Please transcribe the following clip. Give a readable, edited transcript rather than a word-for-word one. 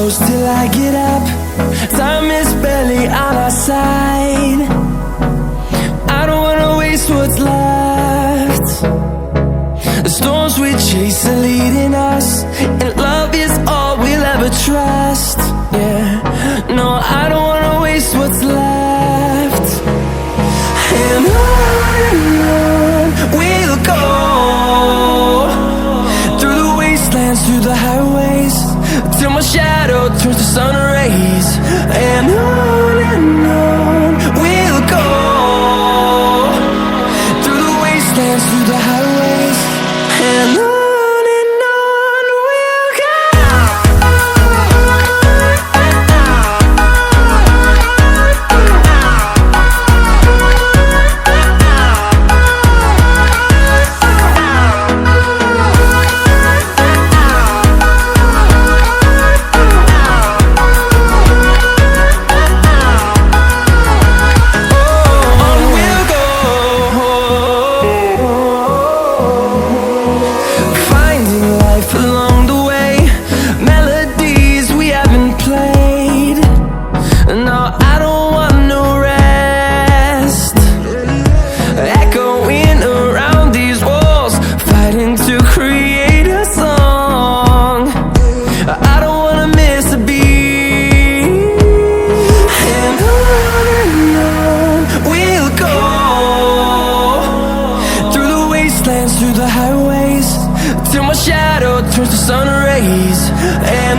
close till I get up. Time is barely on our side. I don't wanna waste what's left. The storms we chase are leading us, and love is all we'll ever trust. Yeah, no, I don't wanna waste what's left. And on we'll go, through the wastelands, through the highways, till my shadow turns to sun rays. And on we'll go, through the wastelands, through the highways, and on. Through the highways, till my shadow turns to sun rays. And